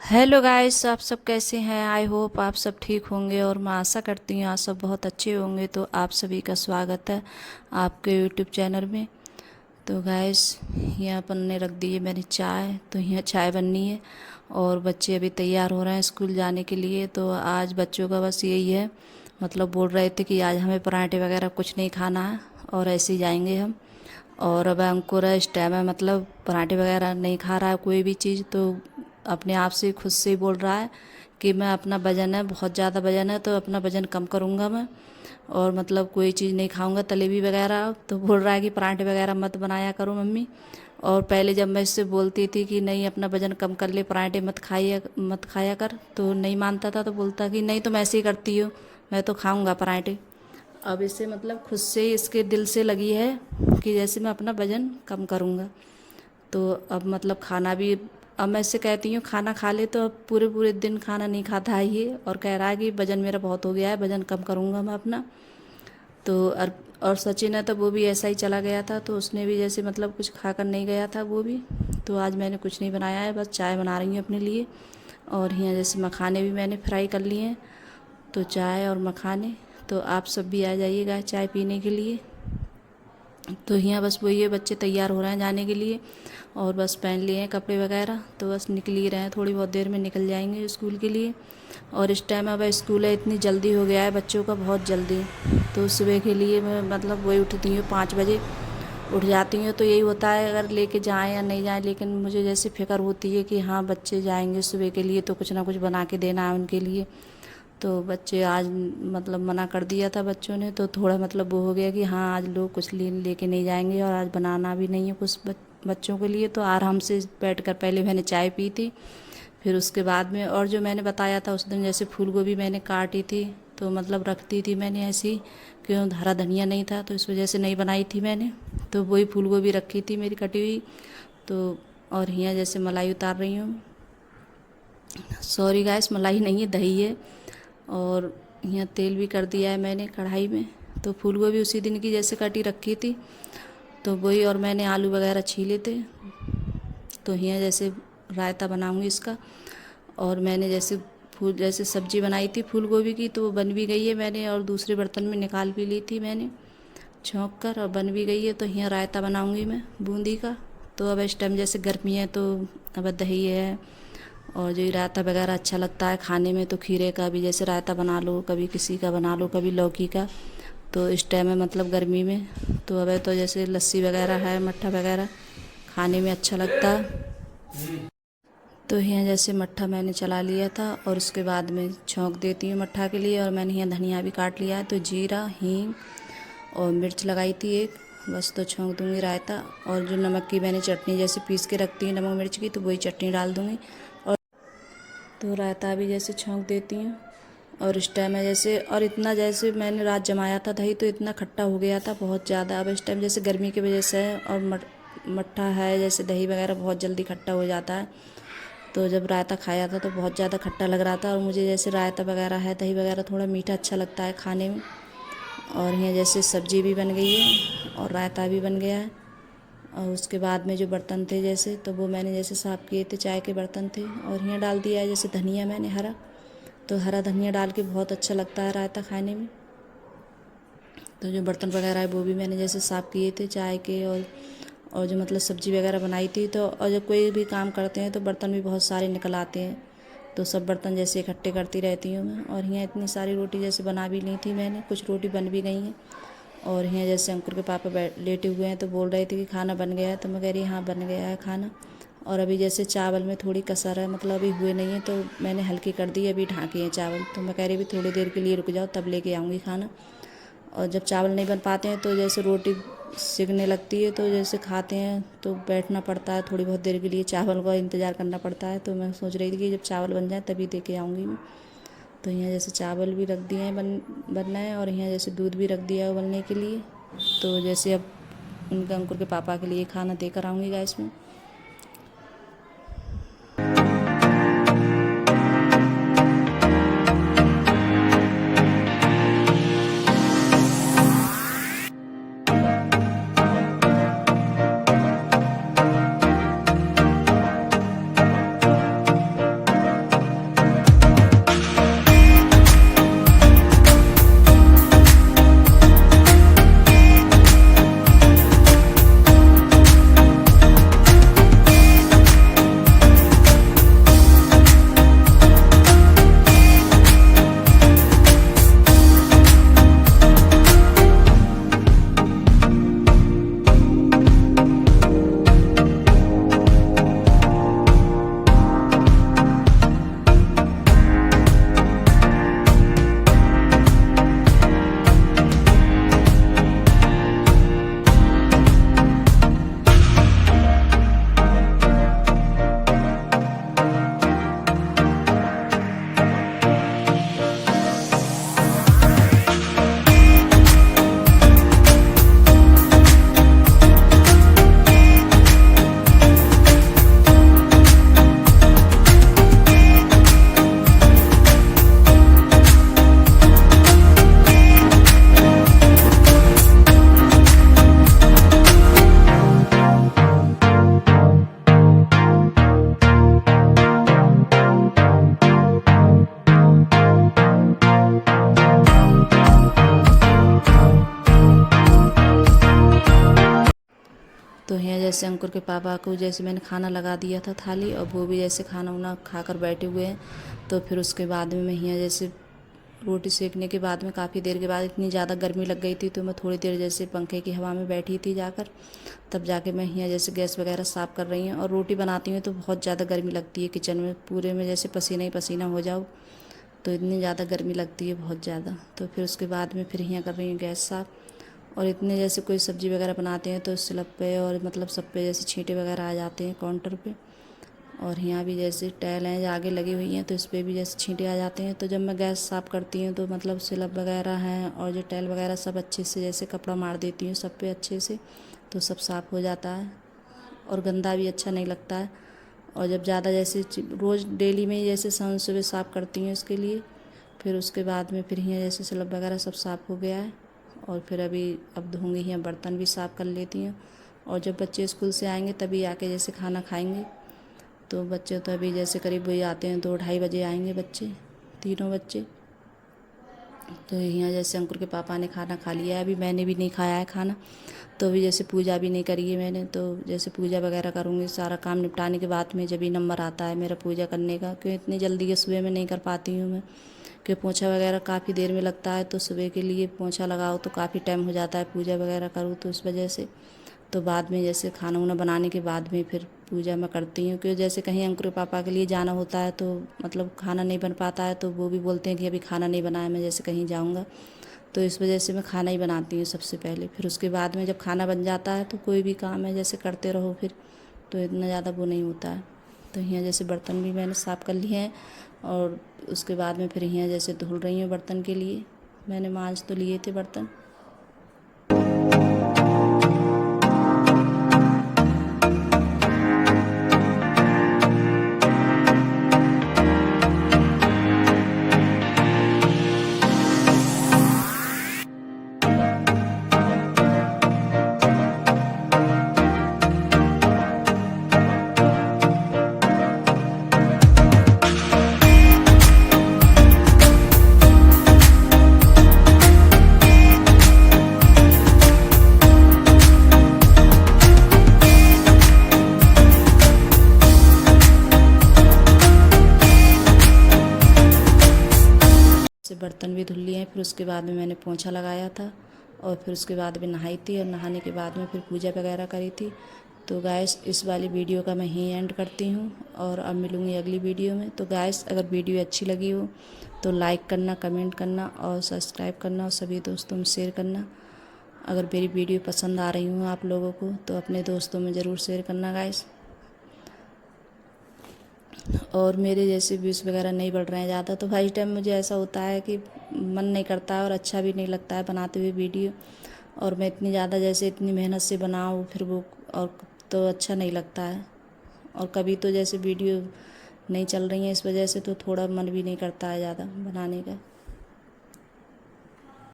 Hello guys, आप सब कैसे हैं। आई होप आप सब ठीक होंगे और मैं आशा करती हूँ आप सब बहुत अच्छे होंगे। तो आप सभी का स्वागत है आपके यूट्यूब चैनल में। तो गाइस, यहाँ अपन ने रख दी है मैंने चाय। तो यहाँ चाय बननी है और बच्चे अभी तैयार हो रहे हैं स्कूल जाने के लिए। तो आज बच्चों का बस यही है, मतलब बोल रहे थे कि आज हमें पराठे वगैरह कुछ नहीं खाना है और ऐसे ही जाएंगे हम। और अब अंकुर इस टाइम है, मतलब पराठे वगैरह नहीं खा रहा है कोई भी चीज़। तो अपने आप से खुद से ही बोल रहा है कि मैं अपना वज़न है, बहुत ज़्यादा वज़न है तो अपना वज़न कम करूँगा मैं, और मतलब कोई चीज़ नहीं खाऊंगा तलेबी वगैरह। तो बोल रहा है कि पराठे वगैरह मत बनाया करो मम्मी। और पहले जब मैं इससे बोलती थी कि नहीं अपना वज़न कम कर ले, पराठे मत खाया कर, तो नहीं मानता था। तो बोलता कि नहीं तुम ऐसे ही करती हो, मैं तो खाऊंगा पराठे। अब इसे मतलब खुद से ही इसके दिल से लगी है कि जैसे मैं अपना वज़न कम करूँगा। तो अब मतलब खाना भी, अब मैं इससे कहती हूँ खाना खा ले, तो अब पूरे पूरे दिन खाना नहीं खाता है ये, और कह रहा है कि वज़न मेरा बहुत हो गया है, वज़न कम करूँगा मैं अपना। तो और सचिन है तो वो भी ऐसा ही चला गया था। तो उसने भी जैसे मतलब कुछ खाकर नहीं गया था वो भी। तो आज मैंने कुछ नहीं बनाया है, बस चाय बना रही हूँ अपने लिए। और यहाँ जैसे मखाने भी मैंने फ्राई कर लिए हैं। तो चाय और मखाने, तो आप सब भी आ जाइएगा चाय पीने के लिए। तो यहाँ बस वही है, बच्चे तैयार हो रहे हैं जाने के लिए और बस पहन लिए हैं कपड़े वगैरह। तो बस निकल ही रहे हैं, थोड़ी बहुत देर में निकल जाएंगे स्कूल के लिए। और इस टाइम अब स्कूल है, इतनी जल्दी हो गया है बच्चों का, बहुत जल्दी। तो सुबह के लिए मैं मतलब वही उठती हूँ 5 बजे उठ जाती हूँ। तो यही होता है अगर लेके जाएं या नहीं जाएं, लेकिन मुझे जैसे फिक्र होती है कि हाँ बच्चे जाएंगे सुबह के लिए तो कुछ ना कुछ बना के देना है उनके लिए। तो बच्चे आज मतलब मना कर दिया था बच्चों ने, तो थोड़ा मतलब वो हो गया कि हाँ आज लोग कुछ लेके नहीं जाएंगे और आज बनाना भी नहीं है कुछ बच्चों के लिए। तो आराम से बैठकर पहले मैंने चाय पी थी, फिर उसके बाद में और जो मैंने बताया था उस दिन जैसे फूल गोभी मैंने काटी थी, तो मतलब रखती थी मैंने ऐसी, क्यों हरा धनिया नहीं था तो इस वजह से नहीं बनाई थी मैंने। तो वही फूल गोभी रखी थी मेरी कटी हुई। तो और यहाँ जैसे मलाई उतार रही हूँ, सॉरी गाइस मलाई नहीं है दही है। और यहाँ तेल भी कर दिया है मैंने कढ़ाई में। तो फूल गोभी उसी दिन की जैसे कटी रखी थी, तो वही, और मैंने आलू वगैरह छीले थे। तो यहाँ जैसे रायता बनाऊंगी इसका। और मैंने जैसे सब्जी बनाई थी फूल गोभी की, तो वो बन भी गई है मैंने, और दूसरे बर्तन में निकाल भी ली थी मैंने छौंक कर, और बन भी गई है। तो यहाँ रायता बनाऊंगी मैं बूंदी का। तो अब इस टाइम जैसे गर्मी है तो अब दही है, और जो रायता वगैरह अच्छा लगता है खाने में। तो खीरे का भी जैसे रायता बना लो, कभी किसी का बना लो, कभी लौकी का। तो इस टाइम है मतलब गर्मी में, तो अब तो जैसे लस्सी वगैरह है, मट्ठा वगैरह खाने में अच्छा लगता है। तो यहाँ जैसे मट्ठा मैंने चला लिया था और उसके बाद में छौंक देती हूँ मट्ठा के लिए। और मैंने यहाँ धनिया भी काट लिया है, तो जीरा हींग और मिर्च लगाई थी एक, बस तो छौंक दूँगी रायता। और जो नमक की मैंने चटनी जैसे पीस के रखती है नमक मिर्च की, तो वही चटनी डाल दूँगी। और तो रायता भी जैसे छौंक देती हूँ। और इस टाइम है जैसे, और इतना जैसे मैंने रात जमाया था दही तो इतना खट्टा हो गया था बहुत ज़्यादा। अब इस टाइम जैसे गर्मी की वजह से है, और मट्ठा है जैसे दही वगैरह बहुत जल्दी खट्टा हो जाता है। तो जब रायता खाया था तो बहुत ज़्यादा खट्टा लग रहा था, और मुझे जैसे रायता वगैरह है दही वगैरह थोड़ा मीठा अच्छा लगता है खाने में। और यहाँ जैसे सब्जी भी बन गई है और रायता भी बन गया है। और उसके बाद में जो बर्तन थे जैसे, तो वो मैंने जैसे साफ़ किए थे, चाय के बर्तन थे। और यहाँ डाल दिया है जैसे धनिया मैंने हरा, तो हरा धनिया डाल के बहुत अच्छा लगता है रायता खाने में। तो जो बर्तन वगैरह है वो भी मैंने जैसे साफ़ किए थे चाय के। और जो मतलब सब्ज़ी वगैरह बनाई थी, तो और जब कोई भी काम करते हैं तो बर्तन भी बहुत सारे निकल आते हैं। तो सब बर्तन जैसे इकट्ठे करती रहती हूँ मैं। और यहाँ इतनी सारी रोटी जैसे बना भी ली थी मैंने, कुछ रोटी बन भी गई हैं। और यहाँ जैसे अंकुर के पापा लेटे हुए हैं, तो बोल रहे थे कि खाना बन गया है, तो मैं कह रही हाँ बन गया है खाना। और अभी जैसे चावल में थोड़ी कसर है, मतलब अभी हुए नहीं है, तो मैंने हल्की कर दी, अभी ढाँकी है चावल। तो मैं कह रही अभी थोड़ी देर के लिए रुक जाओ तब लेके आऊँगी खाना। और जब चावल नहीं बन पाते हैं तो जैसे रोटी सिकने लगती है, तो जैसे खाते हैं तो बैठना पड़ता है थोड़ी बहुत देर के लिए, चावल का इंतज़ार करना पड़ता है। तो मैं सोच रही थी कि जब चावल बन जाए तभी दे के आऊँगी मैं। तो यहाँ जैसे चावल भी रख दिए हैं बनना है, और यहाँ जैसे दूध भी रख दिया है उबलने के लिए। तो जैसे अब उनका अंकुर के पापा के लिए खाना देकर आऊँगी गैस में। जैसे अंकुर के पापा को जैसे मैंने खाना लगा दिया था थाली, और वो भी जैसे खाना उना खाकर बैठे हुए हैं। तो फिर उसके बाद में मैं यहाँ जैसे रोटी सेकने के बाद में काफ़ी देर के बाद इतनी ज़्यादा गर्मी लग गई थी, तो मैं थोड़ी देर जैसे पंखे की हवा में बैठी थी जाकर, तब जाके मैं यहाँ जैसे गैस वगैरह साफ़ कर रही हूँ। और रोटी बनाती हूँ तो बहुत ज़्यादा गर्मी लगती है किचन में, पूरे में जैसे पसीना ही पसीना हो जाओ, तो इतनी ज़्यादा गर्मी लगती है बहुत ज़्यादा। तो फिर उसके बाद में फिर यहाँ कर रही हूँ गैस साफ़। और इतने जैसे कोई सब्ज़ी वगैरह बनाते हैं तो स्लब पे और मतलब सब पे जैसे छींटे वगैरह आ जाते हैं काउंटर पे। और यहाँ भी जैसे टाइलें जो आगे लगी हुई हैं तो इस पर भी जैसे छींटे आ जाते हैं। तो जब मैं गैस साफ़ करती हूँ तो मतलब स्लब वगैरह हैं और जो टाइल वगैरह सब अच्छे से जैसे कपड़ा मार देती हूँ सब पे अच्छे से, तो सब साफ़ हो जाता है और गंदा भी अच्छा नहीं लगता है। और जब ज़्यादा जैसे रोज़ डेली में ही जैसे शाम सुबह साफ़ करती हूँ इसके लिए। फिर उसके बाद में फिर यहाँ जैसे स्लब वगैरह सब साफ़ हो गया है। और फिर अब धोंगी यहाँ बर्तन भी साफ़ कर लेती हूँ। और जब बच्चे स्कूल से आएंगे तभी आके जैसे खाना खाएंगे। तो बच्चे तो अभी जैसे करीब वही आते हैं 2-2:30 बजे आएंगे बच्चे, तीनों बच्चे। तो यहाँ जैसे अंकुर के पापा ने खाना खा लिया है, अभी मैंने भी नहीं खाया है खाना। तो अभी जैसे पूजा भी नहीं करी है मैंने, तो जैसे पूजा वगैरह करूँगी सारा काम निपटाने के बाद में, जब ही नंबर आता है मेरा पूजा करने का। क्यों इतनी जल्दी के सुबह में नहीं कर पाती हूँ मैं, क्योंकि पोंछा वगैरह काफ़ी देर में लगता है, तो सुबह के लिए पोंछा लगाओ तो काफ़ी टाइम हो जाता है, पूजा वगैरह करूँ तो इस वजह से। तो बाद में जैसे खाना वाना बनाने के बाद में फिर पूजा मैं करती हूँ। क्योंकि जैसे कहीं अंकुर पापा के लिए जाना होता है तो मतलब खाना नहीं बन पाता है, तो वो भी बोलते हैं कि अभी खाना नहीं बनाया, मैं जैसे कहीं जाऊँगा, तो इस वजह से मैं खाना ही बनाती हूँ सबसे पहले। फिर उसके बाद में जब खाना बन जाता है तो कोई भी काम है जैसे करते रहो फिर, तो इतना ज़्यादा वो नहीं होता है। तो यहाँ जैसे बर्तन भी मैंने साफ़ कर लिए हैं, और उसके बाद में फिर यहाँ जैसे धुल रही हूँ बर्तन के लिए। मैंने मांज तो लिए थे बर्तन। से बर्तन भी धुल लिए हैं। फिर उसके बाद में मैंने पोंछा लगाया था, और फिर उसके बाद में नहाई थी, और नहाने के बाद में फिर पूजा वगैरह करी थी। तो गाइस इस वाली वीडियो का मैं यहीं एंड करती हूँ, और अब मिलूँगी अगली वीडियो में। तो गाइस अगर वीडियो अच्छी लगी हो तो लाइक करना, कमेंट करना और सब्सक्राइब करना, और सभी दोस्तों में शेयर करना। अगर मेरी वीडियो पसंद आ रही हूँ आप लोगों को तो अपने दोस्तों में ज़रूर शेयर करना गाइस। और मेरे जैसे व्यूज़ वगैरह नहीं बढ़ रहे हैं ज़्यादा, तो भाई टाइम मुझे ऐसा होता है कि मन नहीं करता है और अच्छा भी नहीं लगता है बनाते हुए वीडियो। और मैं इतनी ज़्यादा जैसे इतनी मेहनत से बनाऊँ फिर वो, और तो अच्छा नहीं लगता है। और कभी तो जैसे वीडियो नहीं चल रही है इस वजह से तो थोड़ा मन भी नहीं करता है ज़्यादा बनाने का।